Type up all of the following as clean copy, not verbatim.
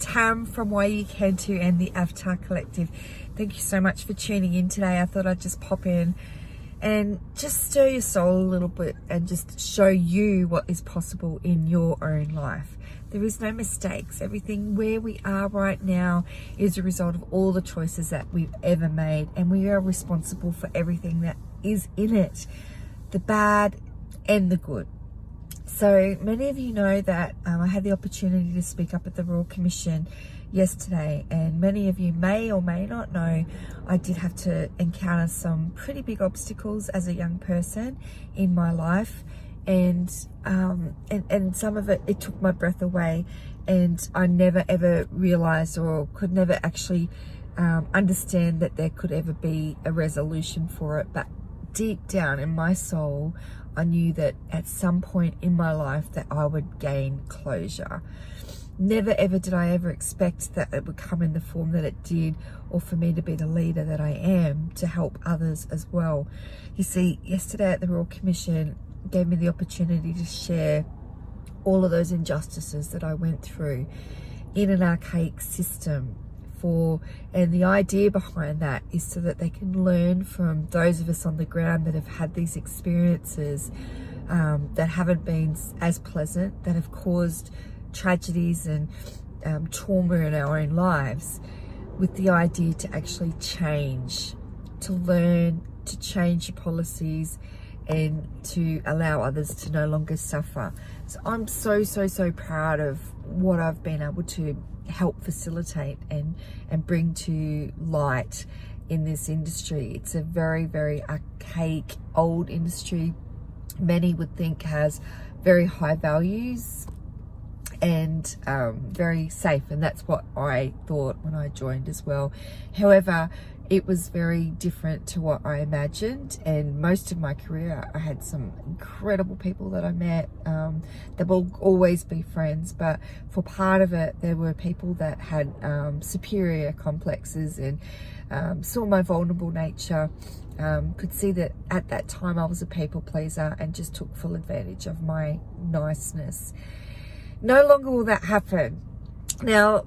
Tam from Why You Can Too and the Avatar Collective. Thank you so much for tuning in today. I thought I'd just pop in and just stir your soul a little bit and just show you what is possible in your own life. There is no mistakes. Everything where we are right now is a result of all the choices that we've ever made, and we are responsible for everything that is in it, the bad and the good. So many of you know that I had the opportunity to speak up at the Royal Commission yesterday, and many of you may or may not know I did have to encounter some pretty big obstacles as a young person in my life, and some of it took my breath away, and I never ever realized or could never actually understand that there could ever be a resolution for it. But deep down in my soul, I knew that at some point in my life that I would gain closure. Never ever did I ever expect that it would come in the form that it did, or for me to be the leader that I am, to help others as well. You see, yesterday at the Royal Commission gave me the opportunity to share all of those injustices that I went through in an archaic system. And the idea behind that is so that they can learn from those of us on the ground that have had these experiences that haven't been as pleasant, that have caused tragedies and trauma in our own lives, with the idea to actually change, to learn, to change your policies, and to allow others to no longer suffer. So I'm so proud of what I've been able to help facilitate and bring to light in this industry. It's a very archaic, old industry. Many would think has very high values and very safe, and that's what I thought when I joined as well. However, it was very different to what I imagined, and most of my career I had some incredible people that I met that will always be friends, but for part of it there were people that had superior complexes and saw my vulnerable nature, could see that at that time I was a people pleaser and just took full advantage of my niceness. No longer will that happen. Now,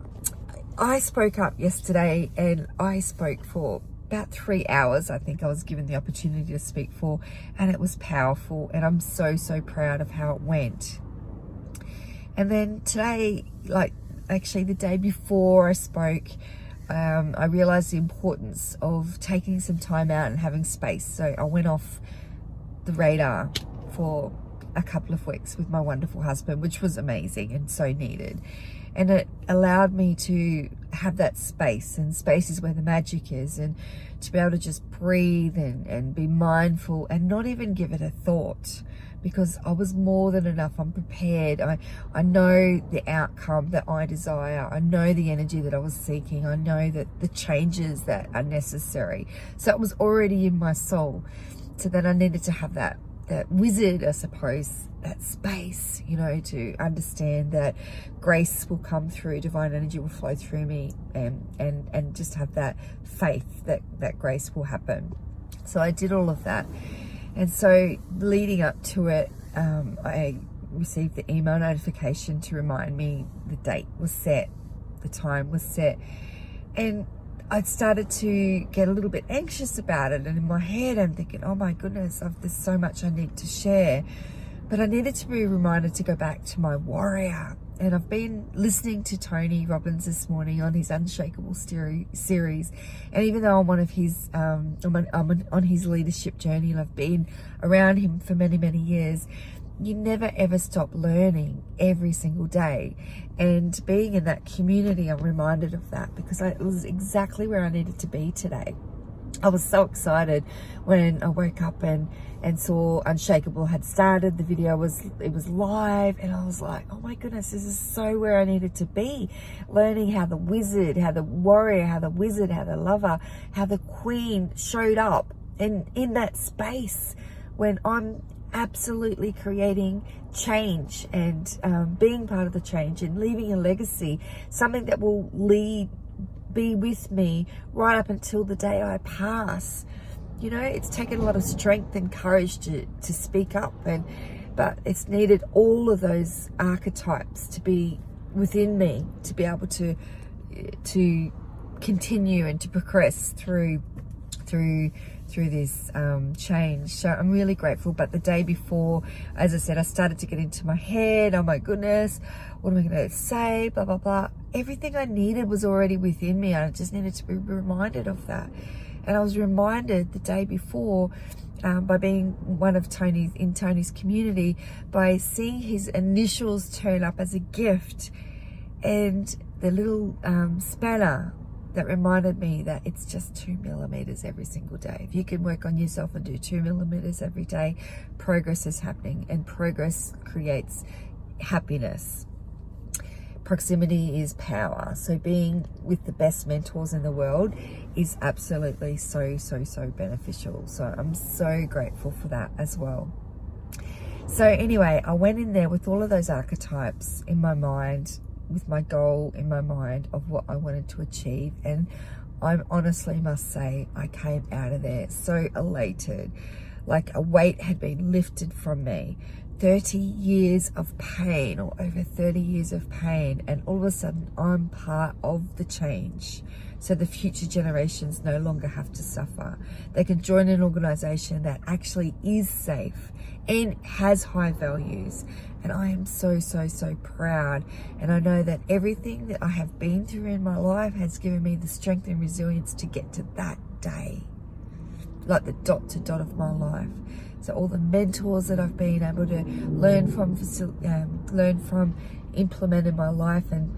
I spoke up yesterday, and I spoke for about 3 hours. I think I was given the opportunity to speak for, and it was powerful, and I'm so proud of how it went. And then today, like actually the day before I spoke, I realized the importance of taking some time out and having space. So I went off the radar for a couple of weeks with my wonderful husband, which was amazing and so needed. And it allowed me to have that space, and space is where the magic is, and to be able to just breathe and be mindful and not even give it a thought, because I was more than enough. I'm prepared. I know the outcome that I desire. I know the energy that I was seeking. I know that the changes that are necessary. So it was already in my soul. So then I needed to have that wizard, I suppose, that space, you know, to understand that grace will come through, divine energy will flow through me, and just have that faith that grace will happen. So I did all of that. And so leading up to it, I received the email notification to remind me the date was set, the time was set, and I'd started to get a little bit anxious about it. And in my head, I'm thinking, oh my goodness, there's so much I need to share. But I needed to be reminded to go back to my warrior. And I've been listening to Tony Robbins this morning on his Unshakable series. And even though I'm one of his, I'm on his leadership journey, and I've been around him for many years, you never ever stop learning every single day. And being in that community, I'm reminded of that, because it was exactly where I needed to be today. I was so excited when I woke up and saw Unshakable had started. The video was live, and I was like, oh my goodness, this is so where I needed to be. Learning how the wizard, how the warrior, how the wizard, how the lover, how the queen showed up, and in that space when I'm absolutely creating change and being part of the change and leaving a legacy, something that will be with me right up until the day I pass. You know, it's taken a lot of strength and courage to speak up, but it's needed all of those archetypes to be within me to be able to continue and to progress through this change. So I'm really grateful. But the day before, as I said, I started to get into my head, oh my goodness, what am I going to say, blah blah blah. Everything I needed was already within me. I just needed to be reminded of that. And I was reminded the day before, by being one of Tony's community, by seeing his initials turn up as a gift, and the little spanner that reminded me that it's just 2 millimeters every single day. If you can work on yourself and do 2 millimeters every day, progress is happening, and progress creates happiness. Proximity is power. So being with the best mentors in the world is absolutely so beneficial. So I'm so grateful for that as well. So anyway, I went in there with all of those archetypes in my mind, with my goal in my mind of what I wanted to achieve. And I honestly must say, I came out of there so elated, like a weight had been lifted from me. 30 years of pain, or over 30 years of pain, and all of a sudden I'm part of the change. So the future generations no longer have to suffer. They can join an organization that actually is safe and has high values. And I am so proud. And I know that everything that I have been through in my life has given me the strength and resilience to get to that day, like the dot to dot of my life. So all the mentors that I've been able to learn from, implement in my life, and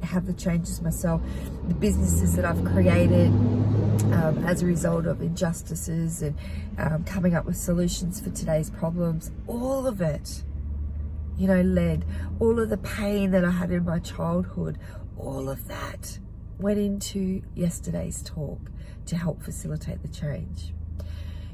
have the changes myself, the businesses that I've created as a result of injustices, and coming up with solutions for today's problems, all of it, you know, led, all of the pain that I had in my childhood, all of that went into yesterday's talk to help facilitate the change.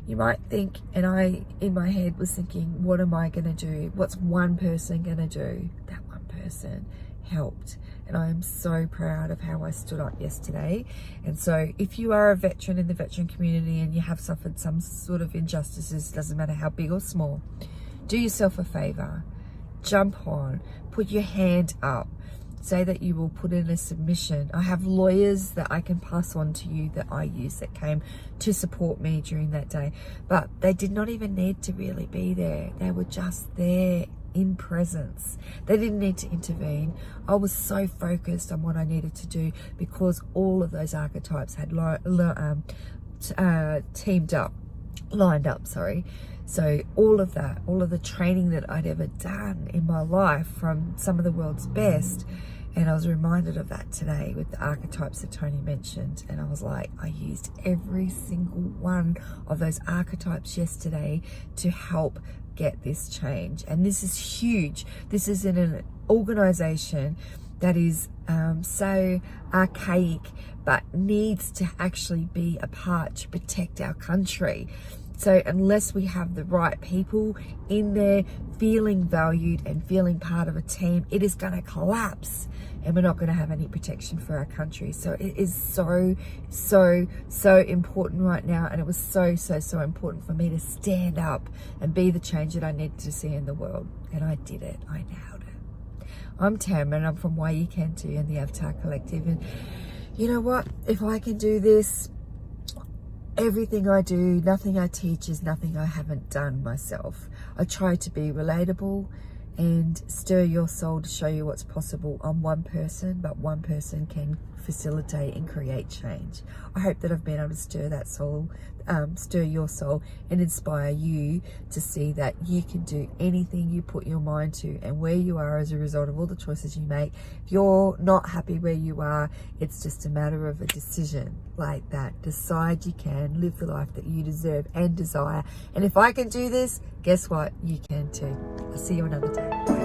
You might think, and I in my head was thinking, what am I going to do? What's one person going to do? That one person helped. And I am so proud of how I stood up yesterday. And so if you are a veteran in the veteran community and you have suffered some sort of injustices, doesn't matter how big or small, do yourself a favor. Jump on, put your hand up, say that you will put in a submission. I have lawyers that I can pass on to you that I use, that came to support me during that day, but they did not even need to really be there. They were just there in presence. They didn't need to intervene. I was so focused on what I needed to do, because all of those archetypes had lined up, sorry. So all of that, all of the training that I'd ever done in my life from some of the world's best, and I was reminded of that today with the archetypes that Tony mentioned. And I was like, I used every single one of those archetypes yesterday to help get this change. And this is huge. This is in an organization that is so archaic, but needs to actually be a part to protect our country. So unless we have the right people in there feeling valued and feeling part of a team, it is going to collapse, and we're not going to have any protection for our country. So it is so important right now. And it was so important for me to stand up and be the change that I needed to see in the world. And I did it. I nailed it. I'm Tam, and I'm from Why You Can Too and the Avatar Collective. And you know what? If I can do this, everything I do, nothing I teach is nothing I haven't done myself. I try to be relatable and stir your soul to show you what's possible. I'm one person, but one person can facilitate and create change. I hope that I've been able to stir that soul, stir your soul, and inspire you to see that you can do anything you put your mind to, and where you are as a result of all the choices you make. If you're not happy where you are, it's just a matter of a decision like that. Decide you can live the life that you deserve and desire. And if I can do this, guess what? You can too. I'll see you another day. Bye.